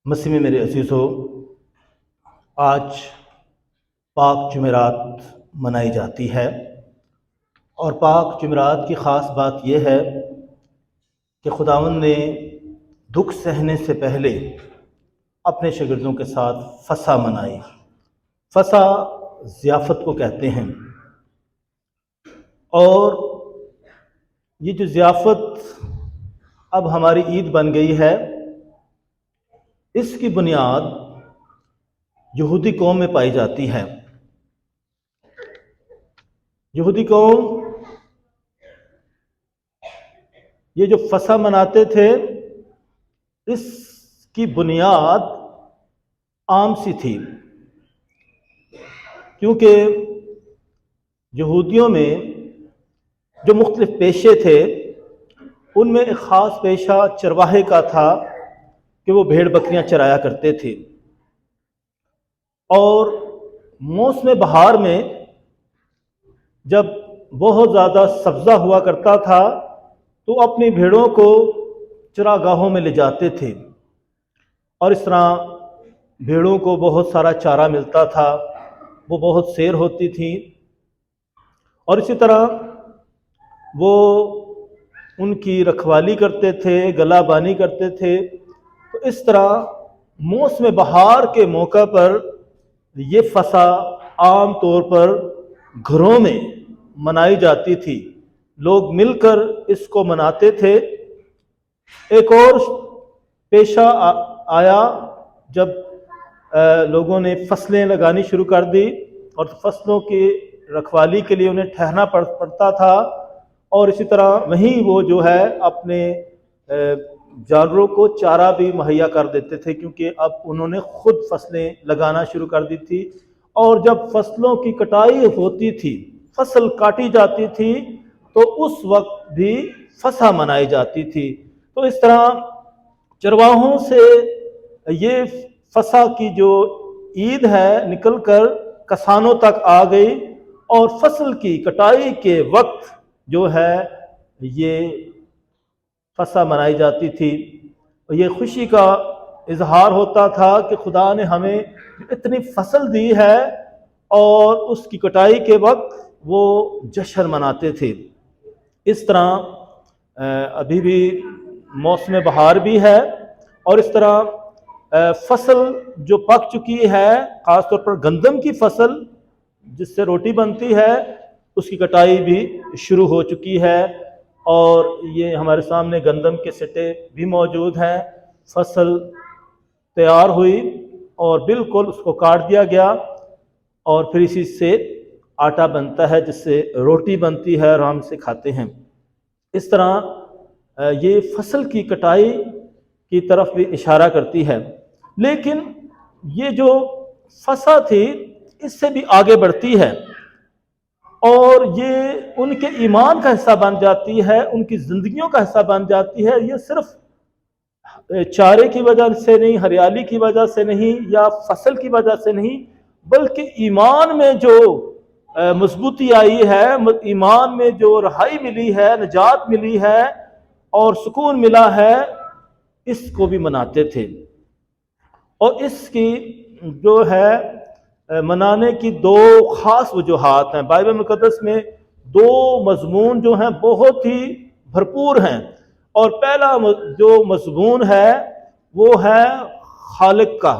مسیح میں میرے عزیزو، آج پاک جمعرات منائی جاتی ہے، اور پاک جمعرات کی خاص بات یہ ہے کہ خداوند نے دکھ سہنے سے پہلے اپنے شاگردوں کے ساتھ فسح منائی۔ فسح ضیافت کو کہتے ہیں، اور یہ جو ضیافت اب ہماری عید بن گئی ہے، اس کی بنیاد یہودی قوم میں پائی جاتی ہے۔ یہودی قوم یہ جو فسح مناتے تھے، اس کی بنیاد عام سی تھی، کیونکہ یہودیوں میں جو مختلف پیشے تھے، ان میں ایک خاص پیشہ چرواہے کا تھا کہ وہ بھیڑ بکریاں چرایا کرتے تھے، اور موسم بہار میں جب بہت زیادہ سبزہ ہوا کرتا تھا تو اپنی بھیڑوں کو چراگاہوں میں لے جاتے تھے، اور اس طرح بھیڑوں کو بہت سارا چارہ ملتا تھا، وہ بہت سیر ہوتی تھی، اور اسی طرح وہ ان کی رکھوالی کرتے تھے، گلہ بانی کرتے تھے۔ تو اس طرح موسم بہار کے موقع پر یہ فسح عام طور پر گھروں میں منائی جاتی تھی، لوگ مل کر اس کو مناتے تھے۔ ایک اور پیشہ آیا جب لوگوں نے فصلیں لگانی شروع کر دی، اور فصلوں کی رکھوالی کے لیے انہیں ٹھہرنا پڑتا تھا، اور اسی طرح وہیں وہ جو ہے اپنے جانوروں کو چارہ بھی مہیا کر دیتے تھے، کیونکہ اب انہوں نے خود فصلیں لگانا شروع کر دی تھی۔ اور جب فصلوں کی کٹائی ہوتی تھی، فصل کاٹی جاتی تھی، تو اس وقت بھی فسح منائی جاتی تھی۔ تو اس طرح چرواہوں سے یہ فسح کی جو عید ہے نکل کر کسانوں تک آ گئی، اور فصل کی کٹائی کے وقت جو ہے یہ فسح منائی جاتی تھی۔ یہ خوشی کا اظہار ہوتا تھا کہ خدا نے ہمیں اتنی فصل دی ہے، اور اس کی کٹائی کے وقت وہ جشن مناتے تھے۔ اس طرح ابھی بھی موسم بہار بھی ہے، اور اس طرح فصل جو پک چکی ہے، خاص طور پر گندم کی فصل جس سے روٹی بنتی ہے، اس کی کٹائی بھی شروع ہو چکی ہے، اور یہ ہمارے سامنے گندم کے سٹے بھی موجود ہیں۔ فصل تیار ہوئی اور بالکل اس کو کاٹ دیا گیا، اور پھر اسی سے آٹا بنتا ہے جس سے روٹی بنتی ہے اور ہم اسے کھاتے ہیں۔ اس طرح یہ فصل کی کٹائی کی طرف بھی اشارہ کرتی ہے، لیکن یہ جو فسح تھی اس سے بھی آگے بڑھتی ہے، اور یہ ان کے ایمان کا حصہ بن جاتی ہے، ان کی زندگیوں کا حصہ بن جاتی ہے۔ یہ صرف چارے کی وجہ سے نہیں، ہریالی کی وجہ سے نہیں، یا فصل کی وجہ سے نہیں، بلکہ ایمان میں جو مضبوطی آئی ہے، ایمان میں جو رہائی ملی ہے، نجات ملی ہے اور سکون ملا ہے، اس کو بھی مناتے تھے۔ اور اس کی جو ہے منانے کی دو خاص وجوہات ہیں۔ بائبل مقدس میں دو مضمون جو ہیں بہت ہی بھرپور ہیں، اور پہلا جو مضمون ہے وہ ہے خالق کا،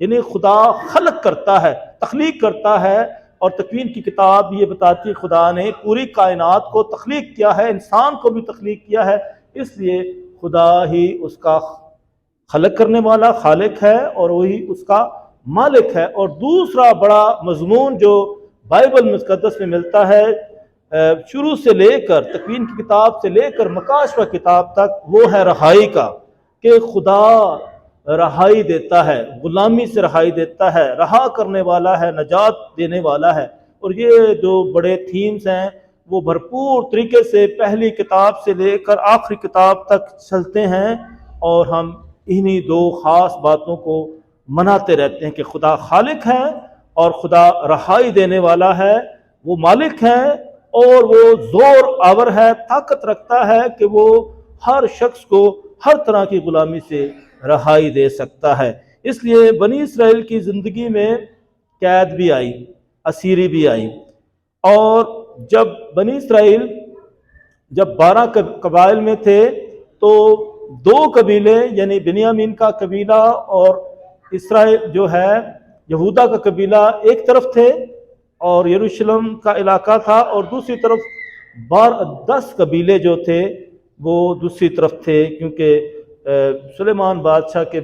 یعنی خدا خلق کرتا ہے، تخلیق کرتا ہے، اور تکوین کی کتاب یہ بتاتی ہے خدا نے پوری کائنات کو تخلیق کیا ہے، انسان کو بھی تخلیق کیا ہے، اس لیے خدا ہی اس کا خلق کرنے والا خالق ہے، اور وہی اس کا مالک ہے۔ اور دوسرا بڑا مضمون جو بائبل مقدس میں ملتا ہے، شروع سے لے کر تکوین کی کتاب سے لے کر مکاشفہ کتاب تک، وہ ہے رہائی کا، کہ خدا رہائی دیتا ہے، غلامی سے رہائی دیتا ہے، رہا کرنے والا ہے، نجات دینے والا ہے۔ اور یہ جو بڑے تھیمز ہیں وہ بھرپور طریقے سے پہلی کتاب سے لے کر آخری کتاب تک چلتے ہیں، اور ہم انہی دو خاص باتوں کو مناتے رہتے ہیں کہ خدا خالق ہے اور خدا رہائی دینے والا ہے، وہ مالک ہے، اور وہ زور آور ہے، طاقت رکھتا ہے کہ وہ ہر شخص کو ہر طرح کی غلامی سے رہائی دے سکتا ہے۔ اس لیے بنی اسرائیل کی زندگی میں قید بھی آئی، اسیری بھی آئی، اور جب بنی اسرائیل جب 12 قبائل میں تھے تو 2 قبیلے یعنی بنیامین کا قبیلہ اور اسرائیل جو ہے یہودا کا قبیلہ ایک طرف تھے اور یروشلم کا علاقہ تھا، اور دوسری طرف 10 قبیلے جو تھے وہ دوسری طرف تھے، کیونکہ سلیمان بادشاہ کے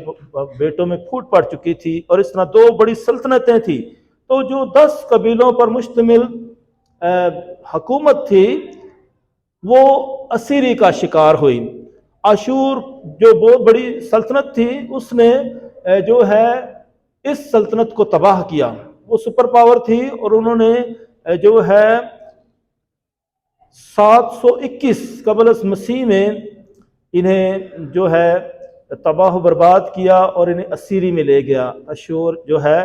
بیٹوں میں پھوٹ پڑ چکی تھی، اور اس طرح 2 بڑی سلطنتیں تھیں۔ تو جو 10 قبیلوں پر مشتمل حکومت تھی وہ اسیری کا شکار ہوئی۔ اشور جو بہت بڑی سلطنت تھی اس نے جو ہے اس سلطنت کو تباہ کیا، وہ سپر پاور تھی، اور انہوں نے جو ہے 721 قبل از مسیح میں انہیں جو ہے تباہ و برباد کیا اور انہیں اسیری میں لے گیا۔ اشور جو ہے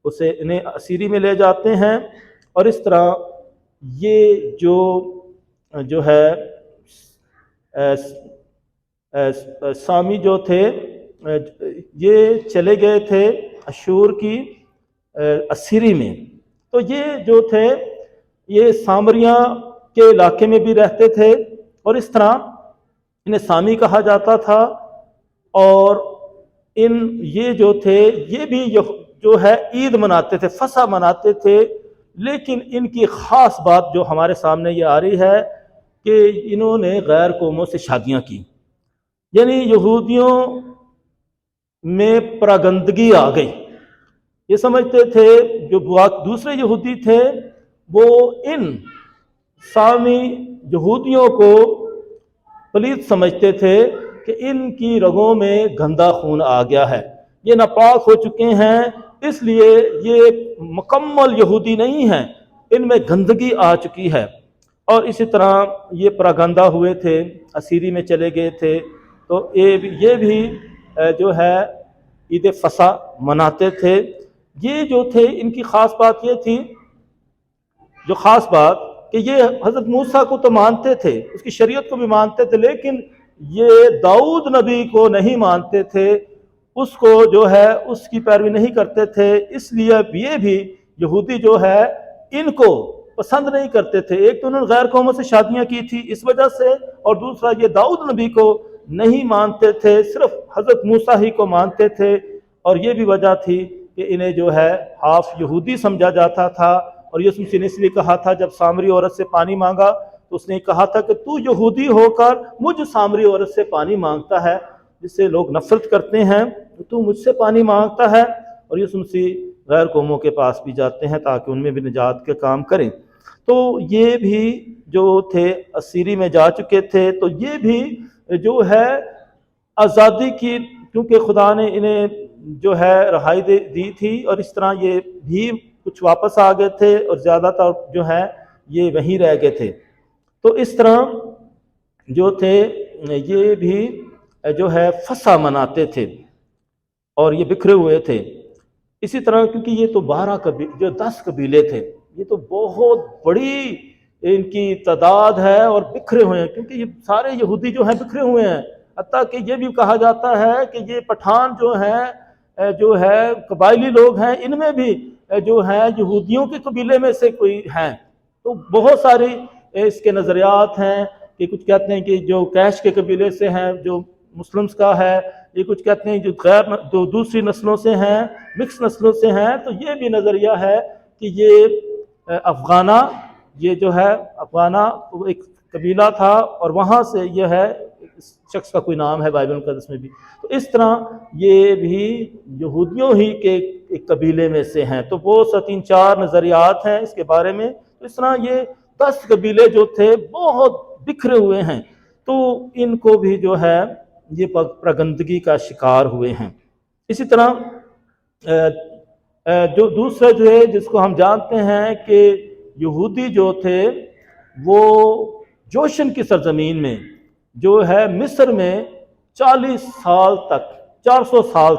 اسے انہیں اسیری میں لے جاتے ہیں، اور اس طرح یہ جو ہے سامی جو تھے یہ چلے گئے تھے اشور کی اسیری میں۔ تو یہ جو تھے یہ سامریہ کے علاقے میں بھی رہتے تھے، اور اس طرح انہیں سامی کہا جاتا تھا، اور یہ جو تھے یہ بھی جو ہے عید مناتے تھے، فصح مناتے تھے، لیکن ان کی خاص بات جو ہمارے سامنے یہ آ رہی ہے کہ انہوں نے غیر قوموں سے شادیاں کی، یعنی یہودیوں میں پراگندگی آ گئی۔ یہ سمجھتے تھے جو دوسرے یہودی تھے وہ ان سامی یہودیوں کو پلید سمجھتے تھے کہ ان کی رگوں میں گندا خون آ گیا ہے، یہ ناپاک ہو چکے ہیں، اس لیے یہ مکمل یہودی نہیں ہیں، ان میں گندگی آ چکی ہے۔ اور اسی طرح یہ پراگندہ ہوئے تھے، اسیری میں چلے گئے تھے، تو یہ بھی جو ہے عید فصح مناتے تھے۔ یہ جو تھے ان کی خاص بات یہ تھی، جو خاص بات کہ یہ حضرت موسیٰ کو تو مانتے تھے، اس کی شریعت کو بھی مانتے تھے، لیکن یہ داؤد نبی کو نہیں مانتے تھے، اس کو جو ہے اس کی پیروی نہیں کرتے تھے، اس لیے یہ بھی یہودی جو ہے ان کو پسند نہیں کرتے تھے۔ ایک تو انہوں نے غیر قوموں سے شادیاں کی تھی اس وجہ سے، اور دوسرا یہ داؤد نبی کو نہیں مانتے تھے، صرف حضرت موسیٰ ہی کو مانتے تھے، اور یہ بھی وجہ تھی کہ انہیں جو ہے ہاف یہودی سمجھا جاتا تھا۔ اور یسوع مسیح نے اس لیے کہا تھا جب سامری عورت سے پانی مانگا تو اس نے کہا تھا کہ تو یہودی ہو کر مجھ سامری عورت سے پانی مانگتا ہے جس سے لوگ نفرت کرتے ہیں، تو مجھ سے پانی مانگتا ہے۔ اور یسوع مسیح غیر قوموں کے پاس بھی جاتے ہیں تاکہ ان میں بھی نجات کے کام کریں۔ تو یہ بھی جو تھے اسیری میں جا چکے تھے، تو یہ بھی جو ہے آزادی کی، کیونکہ خدا نے انہیں جو ہے رہائی دی تھی، اور اس طرح یہ بھی کچھ واپس آ گئے تھے اور زیادہ تر جو ہے یہ وہیں رہ گئے تھے۔ تو اس طرح جو تھے یہ بھی جو ہے فصح مناتے تھے اور یہ بکھرے ہوئے تھے۔ اسی طرح کیونکہ یہ تو 10 قبیلے تھے، یہ تو بہت بڑی ان کی تعداد ہے اور بکھرے ہوئے ہیں، کیونکہ یہ سارے یہودی جو ہیں بکھرے ہوئے ہیں، حتیٰ کہ یہ بھی کہا جاتا ہے کہ یہ پٹھان جو ہے قبائلی لوگ ہیں، ان میں بھی جو ہے یہودیوں کے قبیلے میں سے کوئی ہیں۔ تو بہت ساری اس کے نظریات ہیں کہ کچھ کہتے ہیں کہ جو کیش کے قبیلے سے ہیں جو مسلمز کا ہے، یہ کچھ کہتے ہیں جو دوسری نسلوں سے ہیں، مکس نسلوں سے ہیں۔ تو یہ بھی نظریہ ہے کہ یہ افغانہ، یہ جو ہے افغانہ ایک قبیلہ تھا اور وہاں سے یہ ہے شخص کا کوئی نام ہے بائبل مقدس میں بھی۔ تو اس طرح یہ بھی یہودیوں ہی کے ایک قبیلے میں سے ہیں۔ تو وہ 3-4 نظریات ہیں اس کے بارے میں۔ تو اس طرح یہ 10 قبیلے جو تھے بہت بکھرے ہوئے ہیں، تو ان کو بھی جو ہے یہ پراگندگی کا شکار ہوئے ہیں۔ اسی طرح جو دوسرے جو ہے جس کو ہم جانتے ہیں کہ یہودی جو تھے وہ جوشن کی سرزمین میں جو ہے مصر میں 40 سال تک 400 سال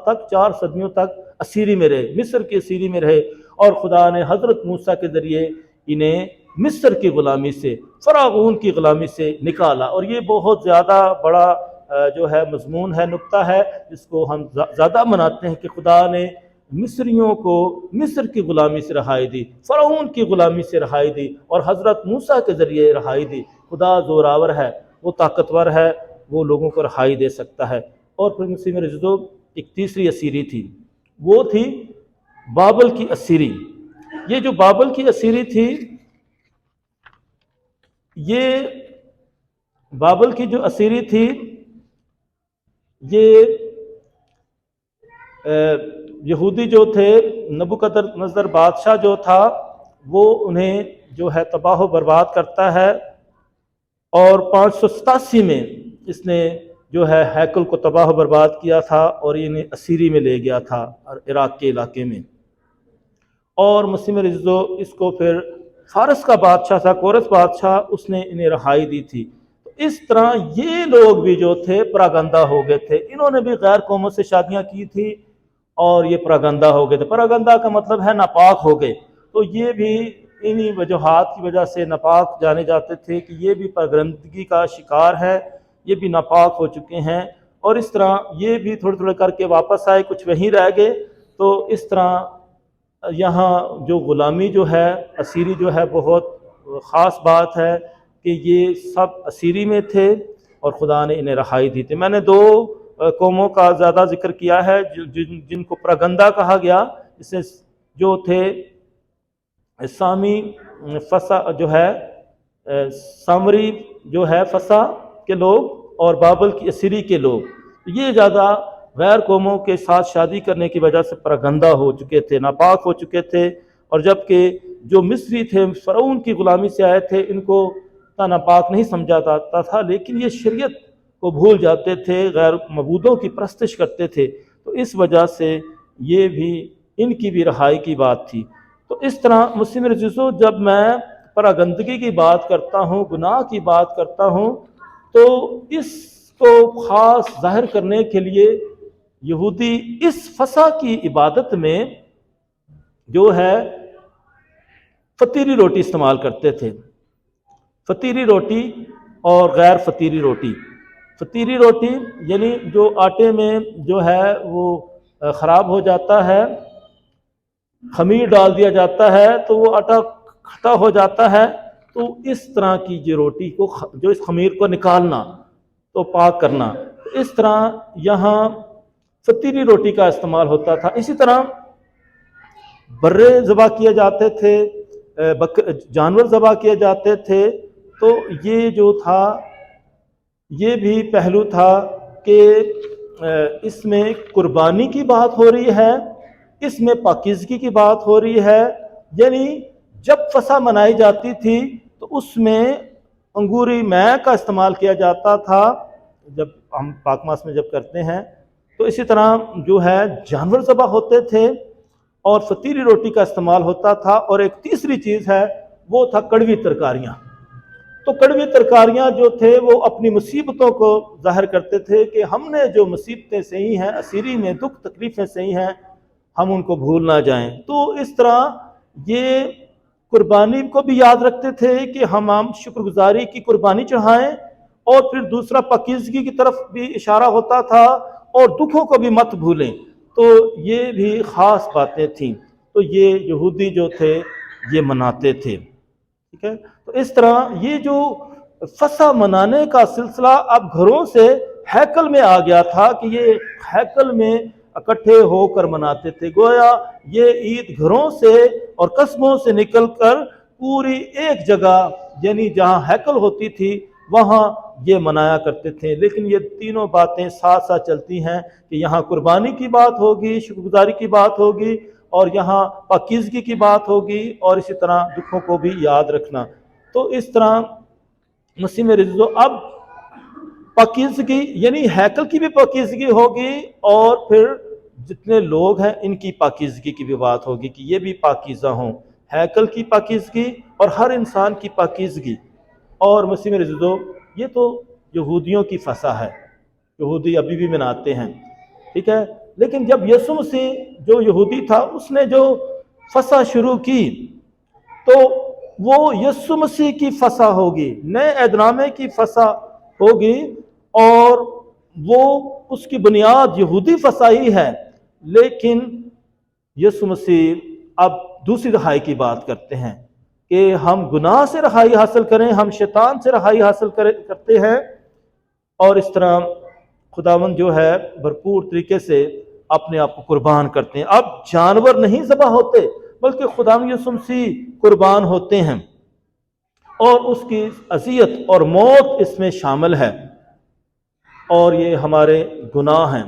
تک 4 صدیوں تک اسیری میں رہے، مصر کی اسیری میں رہے، اور خدا نے حضرت موسیٰ کے ذریعے انہیں مصر کی غلامی سے، فرعون کی غلامی سے نکالا۔ اور یہ بہت زیادہ بڑا جو ہے مضمون ہے، نقطہ ہے، جس کو ہم زیادہ مناتے ہیں کہ خدا نے مصریوں کو مصر کی غلامی سے رہائی دی، فرعون کی غلامی سے رہائی دی، اور حضرت موسیٰ کے ذریعے رہائی دی۔ خدا زوراور ہے، وہ طاقتور ہے، وہ لوگوں کو رہائی دے سکتا ہے۔ اور پھر مسیح میں رجدو ایک تیسری اسیری تھی، وہ تھی بابل کی اسیری۔ یہ جو بابل کی اسیری تھی، یہ بابل کی جو اسیری تھی، یہ یہودی جو تھے، نبوکدنضر بادشاہ جو تھا، وہ انہیں جو ہے تباہ و برباد کرتا ہے، اور 587 میں اس نے جو ہے ہیکل کو تباہ و برباد کیا تھا، اور انہیں اسیری میں لے گیا تھا عراق کے علاقے میں۔ اور مسیح رضو اس کو پھر فارس کا بادشاہ تھا، کورس بادشاہ، اس نے انہیں رہائی دی تھی۔ تو اس طرح یہ لوگ بھی جو تھے پراگندہ ہو گئے تھے، انہوں نے بھی غیر قوموں سے شادیاں کی تھی، اور یہ پراگندہ ہو گئے تھے۔ پراگندہ کا مطلب ہے ناپاک ہو گئے، تو یہ بھی انہی وجوہات کی وجہ سے ناپاک جانے جاتے تھے کہ یہ بھی پراگندگی کا شکار ہے، یہ بھی ناپاک ہو چکے ہیں۔ اور اس طرح یہ بھی تھوڑے تھوڑے کر کے واپس آئے، کچھ وہیں رہ گئے۔ تو اس طرح یہاں جو غلامی جو ہے، اسیری جو ہے، بہت خاص بات ہے کہ یہ سب اسیری میں تھے اور خدا نے انہیں رہائی دی تھی۔ میں نے 2 قوموں کا زیادہ ذکر کیا ہے جن کو پراگندہ کہا گیا، اس میں جو تھے سامی فسا جو ہے، سامری جو ہے فسا کے لوگ، اور بابل کی اسیری کے لوگ، یہ زیادہ غیر قوموں کے ساتھ شادی کرنے کی وجہ سے پراگندہ ہو چکے تھے، ناپاک ہو چکے تھے۔ اور جبکہ جو مصری تھے، فرعون کی غلامی سے آئے تھے، ان کو ناپاک نہیں سمجھا جاتا تھا، لیکن یہ شریعت کو بھول جاتے تھے، غیر معبودوں کی پرستش کرتے تھے، تو اس وجہ سے یہ بھی ان کی بھی رہائی کی بات تھی۔ تو اس طرح مسلم عزیزو، جب میں پراگندگی کی بات کرتا ہوں، گناہ کی بات کرتا ہوں، تو اس کو خاص ظاہر کرنے کے لیے یہودی اس فسا کی عبادت میں جو ہے فطیری روٹی استعمال کرتے تھے۔ فطیری روٹی اور غیر فطیری روٹی۔ فطیری روٹی یعنی جو آٹے میں جو ہے وہ خراب ہو جاتا ہے، خمیر ڈال دیا جاتا ہے تو وہ آٹا کھٹا ہو جاتا ہے، تو اس طرح کی جو روٹی کو، جو اس خمیر کو نکالنا تو پاک کرنا، اس طرح یہاں فطیری روٹی کا استعمال ہوتا تھا۔ اسی طرح برے ذبح کیے جاتے تھے، جانور ذبح کیے جاتے تھے، تو یہ جو تھا، یہ بھی پہلو تھا کہ اس میں قربانی کی بات ہو رہی ہے، اس میں پاکیزگی کی بات ہو رہی ہے۔ یعنی جب فسح منائی جاتی تھی تو اس میں انگوری مے کا استعمال کیا جاتا تھا، جب ہم پاک ماس میں جب کرتے ہیں، تو اسی طرح جو ہے جانور ذبح ہوتے تھے اور فطیری روٹی کا استعمال ہوتا تھا۔ اور ایک تیسری چیز ہے، وہ تھا کڑوی ترکاریاں۔ تو کڑوی ترکاریاں جو تھے وہ اپنی مصیبتوں کو ظاہر کرتے تھے کہ ہم نے جو مصیبتیں سہی ہیں، اسیری میں دکھ تکلیفیں سہی ہیں، ہم ان کو بھول نہ جائیں۔ تو اس طرح یہ قربانی کو بھی یاد رکھتے تھے کہ ہم شکر گزاری کی قربانی چڑھائیں، اور پھر دوسرا پاکیزگی کی طرف بھی اشارہ ہوتا تھا، اور دکھوں کو بھی مت بھولیں۔ تو یہ بھی خاص باتیں تھیں، تو یہ یہودی جو تھے یہ مناتے تھے، ٹھیک ہے۔ تو اس طرح یہ جو فسح منانے کا سلسلہ اب گھروں سے ہیکل میں آ گیا تھا کہ یہ ہیکل میں اکٹھے ہو کر مناتے تھے۔ گویا یہ عید گھروں سے اور قصبوں سے نکل کر پوری ایک جگہ، یعنی جہاں ہیکل ہوتی تھی، وہاں یہ منایا کرتے تھے۔ لیکن یہ تینوں باتیں ساتھ ساتھ چلتی ہیں کہ یہاں قربانی کی بات ہوگی، شکر گزاری کی بات ہوگی، اور یہاں پاکیزگی کی بات ہوگی، اور اسی طرح دکھوں کو بھی یاد رکھنا۔ تو اس طرح مسیح میں رضو اب پاکیزگی، یعنی ہیکل کی بھی پاکیزگی ہوگی، اور پھر جتنے لوگ ہیں ان کی پاکیزگی کی بھی بات ہوگی کہ یہ بھی پاکیزہ ہوں۔ ہیکل کی پاکیزگی اور ہر انسان کی پاکیزگی۔ اور مسیح میں رضو یہ تو یہودیوں کی فسح ہے، یہودی ابھی بھی مناتے ہیں، ٹھیک ہے۔ لیکن جب یسوع مسیح جو یہودی تھا، اس نے جو فسح شروع کی، تو وہ یسوع مسیح کی فسح ہوگی، نئے عہد نامے کی فسح ہوگی، اور وہ اس کی بنیاد یہودی فسائی ہے، لیکن یسوع مسیح اب دوسری رہائی کی بات کرتے ہیں کہ ہم گناہ سے رہائی حاصل کریں، ہم شیطان سے رہائی حاصل کرتے ہیں، اور اس طرح خداوند جو ہے بھرپور طریقے سے اپنے آپ کو قربان کرتے ہیں۔ اب جانور نہیں ذبح ہوتے، بلکہ خداوند یسوع مسیح قربان ہوتے ہیں، اور اس کی اذیت اور موت اس میں شامل ہے، اور یہ ہمارے گناہ ہیں۔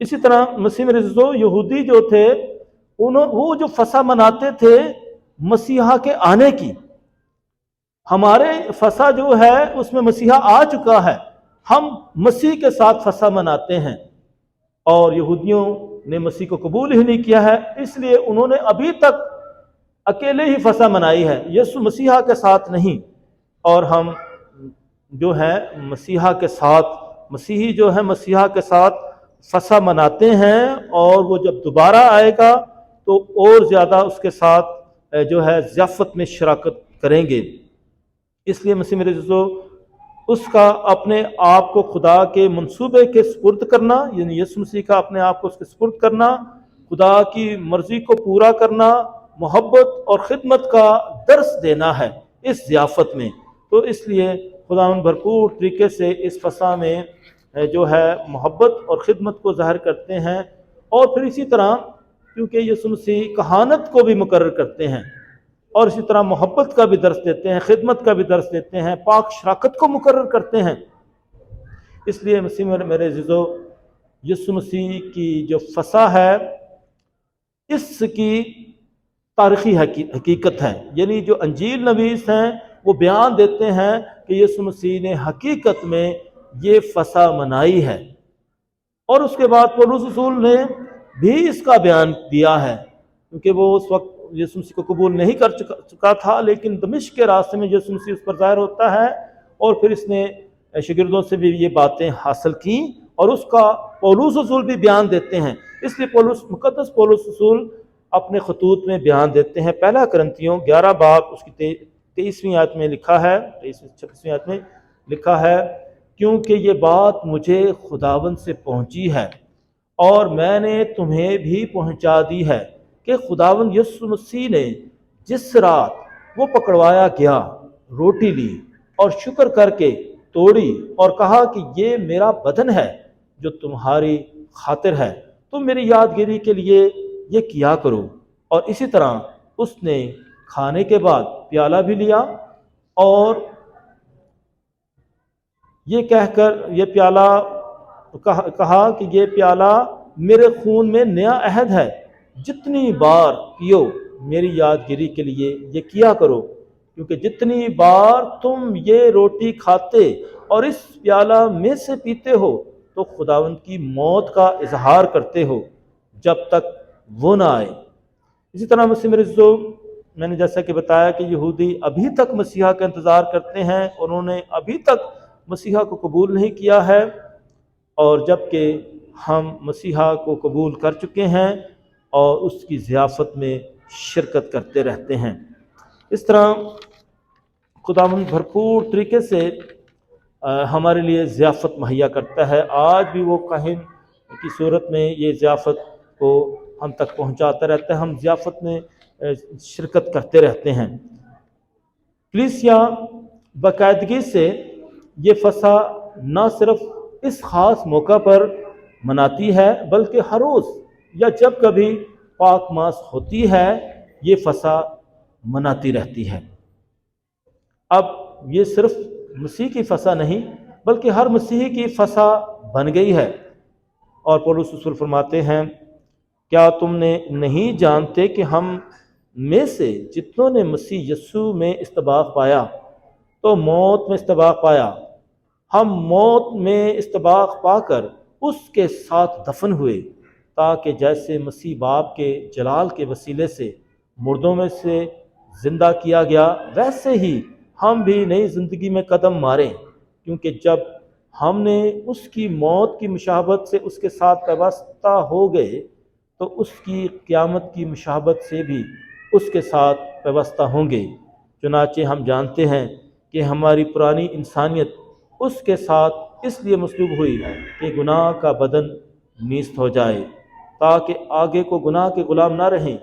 اسی طرح مسیح میں عزیزو، یہودی جو تھے وہ جو فسح مناتے تھے مسیحا کے آنے کی، ہمارے فسح جو ہے اس میں مسیحا آ چکا ہے، ہم مسیح کے ساتھ فسح مناتے ہیں، اور یہودیوں نے مسیح کو قبول ہی نہیں کیا ہے، اس لیے انہوں نے ابھی تک اکیلے ہی فسح منائی ہے، یسوع مسیحا کے ساتھ نہیں۔ اور ہم جو ہے مسیحا کے ساتھ، مسیحی جو ہے مسیحا کے ساتھ فسح مناتے ہیں، اور وہ جب دوبارہ آئے گا تو اور زیادہ اس کے ساتھ جو ہے ضیافت میں شراکت کریں گے۔ اس لیے مسیح میرے عزیزو، اس کا اپنے آپ کو خدا کے منصوبے کے سپرد کرنا، یعنی یسوع مسیح کا اپنے آپ کو اس کے سپرد کرنا، خدا کی مرضی کو پورا کرنا، محبت اور خدمت کا درس دینا ہے اس ضیافت میں۔ تو اس لیے خداوند بھرپور طریقے سے اس فسح میں جو ہے محبت اور خدمت کو ظاہر کرتے ہیں، اور پھر اسی طرح کیونکہ یسوع مسیح کہانت کو بھی مقرر کرتے ہیں، اور اسی طرح محبت کا بھی درس دیتے ہیں، خدمت کا بھی درس دیتے ہیں، پاک شراکت کو مقرر کرتے ہیں۔ اس لیے مسیح میرے عزیزو، یسوع مسیح کی جو فسح ہے اس کی تاریخی حقیقت ہے، یعنی جو انجیل نویس ہیں وہ بیان دیتے ہیں کہ یسوع مسیح نے حقیقت میں یہ فسح منائی ہے، اور اس کے بعد پولس رسول نے بھی اس کا بیان دیا ہے، کیونکہ وہ اس وقت یسوع مسیح کو قبول نہیں کر چکا تھا، لیکن دمشق کے راستے میں یسوع مسیح اس پر ظاہر ہوتا ہے، اور پھر اس نے شاگردوں سے بھی یہ باتیں حاصل کیں، اور اس کا پولس رسول بھی بیان دیتے ہیں۔ اس لیے مقدس پولس رسول اپنے خطوط میں بیان دیتے ہیں۔ پہلا کرنتیوں 11 باب اس کی 23ویں آیت میں لکھا ہے، 26ویں آیت میں لکھا ہے، کیونکہ یہ بات مجھے خداوند سے پہنچی ہے اور میں نے تمہیں بھی پہنچا دی ہے کہ خداوند یسوع مسیح نے جس رات وہ پکڑوایا گیا روٹی لی اور شکر کر کے توڑی اور کہا کہ یہ میرا بدن ہے جو تمہاری خاطر ہے، تم میری یادگیری کے لیے یہ کیا کرو۔ اور اسی طرح اس نے کھانے کے بعد پیالہ بھی لیا اور یہ کہہ کر یہ پیالہ کہا کہ یہ پیالہ میرے خون میں نیا عہد ہے، جتنی بار پیو میری یادگیری کے لیے یہ کیا کرو، کیونکہ جتنی بار تم یہ روٹی کھاتے اور اس پیالہ میں سے پیتے ہو تو خداوند کی موت کا اظہار کرتے ہو جب تک وہ نہ آئے۔ اسی طرح مسیح میرے عزیزو، میں نے جیسا کہ بتایا کہ یہودی ابھی تک مسیحا کا انتظار کرتے ہیں، انہوں نے ابھی تک مسیحا کو قبول نہیں کیا ہے، اور جب کہ ہم مسیحا کو قبول کر چکے ہیں اور اس کی ضیافت میں شرکت کرتے رہتے ہیں۔ اس طرح خداوند بھرپور طریقے سے ہمارے لیے ضیافت مہیا کرتا ہے۔ آج بھی وہ کاہن کی صورت میں یہ ضیافت کو ہم تک پہنچاتا رہتا ہے، ہم ضیافت میں شرکت کرتے رہتے ہیں۔ کلیسیا باقاعدگی سے یہ فسح نہ صرف اس خاص موقع پر مناتی ہے بلکہ ہر روز یا جب کبھی پاک ماس ہوتی ہے یہ فسح مناتی رہتی ہے۔ اب یہ صرف مسیح کی فسح نہیں بلکہ ہر مسیحی کی فسح بن گئی ہے، اور پولس رسول فرماتے ہیں، کیا تم نے نہیں جانتے کہ ہم میں سے جتنوں نے مسیح یسوع میں استباق پایا تو موت میں استباق پایا، ہم موت میں استباق پا کر اس کے ساتھ دفن ہوئے، تاکہ جیسے مسیح باپ کے جلال کے وسیلے سے مردوں میں سے زندہ کیا گیا ویسے ہی ہم بھی نئی زندگی میں قدم ماریں، کیونکہ جب ہم نے اس کی موت کی مشابہت سے اس کے ساتھ پیوستہ ہو گئے تو اس کی قیامت کی مشابہت سے بھی اس کے ساتھ پیوستہ ہوں گے۔ چنانچہ ہم جانتے ہیں کہ ہماری پرانی انسانیت اس کے ساتھ اس لیے مصلوب ہوئی کہ گناہ کا بدن نیست ہو جائے، تاکہ آگے کو گناہ کے غلام نہ رہیں،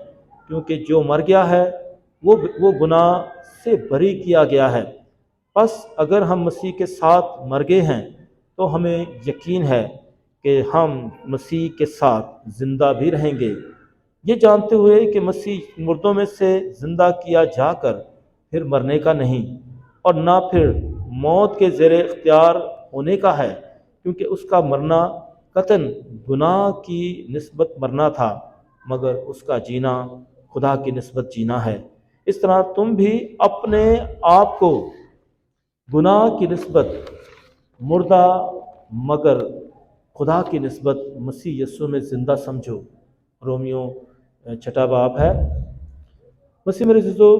کیونکہ جو مر گیا ہے وہ گناہ سے بری کیا گیا ہے۔ پس اگر ہم مسیح کے ساتھ مر گئے ہیں تو ہمیں یقین ہے کہ ہم مسیح کے ساتھ زندہ بھی رہیں گے، یہ جانتے ہوئے کہ مسیح مردوں میں سے زندہ کیا جا کر پھر مرنے کا نہیں، اور نہ پھر موت کے زیر اختیار ہونے کا ہے، کیونکہ اس کا مرنا قطعاً گناہ کی نسبت مرنا تھا، مگر اس کا جینا خدا کی نسبت جینا ہے۔ اس طرح تم بھی اپنے آپ کو گناہ کی نسبت مردہ مگر خدا کی نسبت مسیح یسوع میں زندہ سمجھو۔ رومیو 6 باب ہے۔ مسیح میرے عزیزو،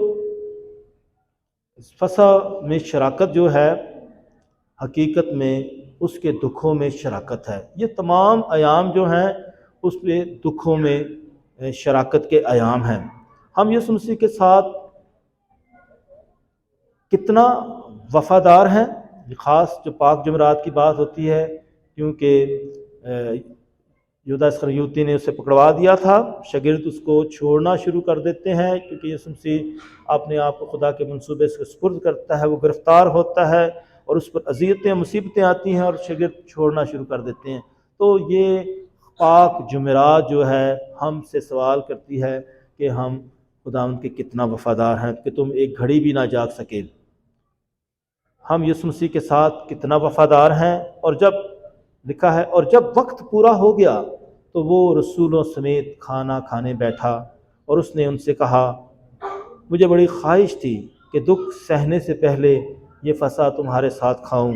فصح میں شراکت جو ہے حقیقت میں اس کے دکھوں میں شراکت ہے۔ یہ تمام ایام جو ہیں اس پہ دکھوں میں شراکت کے ایام ہیں۔ ہم یسوع مسیح کے ساتھ کتنا وفادار ہیں، خاص جو پاک جمعرات کی بات ہوتی ہے، کیونکہ یہودا اسخریوتی نے اسے پکڑوا دیا تھا، شاگرد اس کو چھوڑنا شروع کر دیتے ہیں، کیونکہ یسوع مسیح اپنے آپ کو خدا کے منصوبے سے سپرد کرتا ہے، وہ گرفتار ہوتا ہے اور اس پر اذیتیں مصیبتیں آتی ہیں اور شاگرد چھوڑنا شروع کر دیتے ہیں۔ تو یہ پاک جمعرات جو ہے ہم سے سوال کرتی ہے کہ ہم خداوند کے کتنا وفادار ہیں کہ تم ایک گھڑی بھی نہ جاگ سکے۔ ہم یسوع مسیح کے ساتھ کتنا وفادار ہیں، اور جب لکھا ہے اور جب وقت پورا ہو گیا تو وہ رسولوں سمیت کھانا کھانے بیٹھا، اور اس نے ان سے کہا، مجھے بڑی خواہش تھی کہ دکھ سہنے سے پہلے یہ فصح تمہارے ساتھ کھاؤں،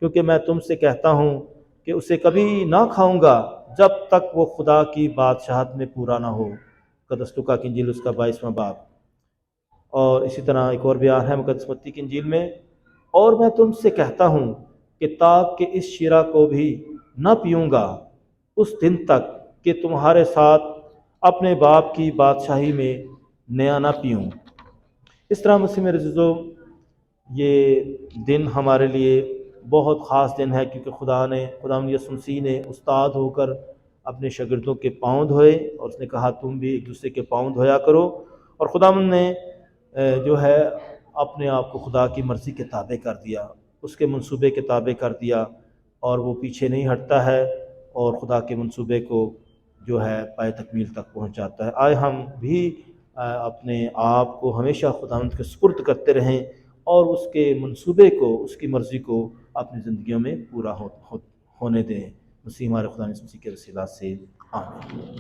کیونکہ میں تم سے کہتا ہوں کہ اسے کبھی نہ کھاؤں گا جب تک وہ خدا کی بادشاہت میں پورا نہ ہو۔ مقدس لوکا کی انجیل اس کا 22واں باب۔ اور اسی طرح ایک اور بیان ہے مقدس متی کی انجیل میں، اور میں تم سے کہتا ہوں کہ تاک کہ اس شیرہ کو بھی نہ پیوں گا اس دن تک کہ تمہارے ساتھ اپنے باپ کی بادشاہی میں نیا نہ پیوں۔ اس طرح مسیح میرے عزیزو، یہ دن ہمارے لیے بہت خاص دن ہے، کیونکہ خدا یسوع مسیح نے استاد ہو کر اپنے شاگردوں کے پاؤں دھوئے، اور اس نے کہا تم بھی ایک دوسرے کے پاؤں دھویا کرو، اور خداوند نے جو ہے اپنے آپ کو خدا کی مرضی کے تابع کر دیا، اس کے منصوبے کے تابع کر دیا، اور وہ پیچھے نہیں ہٹتا ہے اور خدا کے منصوبے کو جو ہے پائے تکمیل تک پہنچاتا ہے۔ آئے ہم بھی اپنے آپ کو ہمیشہ خداوند کے سپرد کرتے رہیں اور اس کے منصوبے کو، اس کی مرضی کو اپنی زندگیوں میں پورا ہونے دیں۔ مسیح ہمارے خدا یسوع مسیح کے وسیلہ سے آمین۔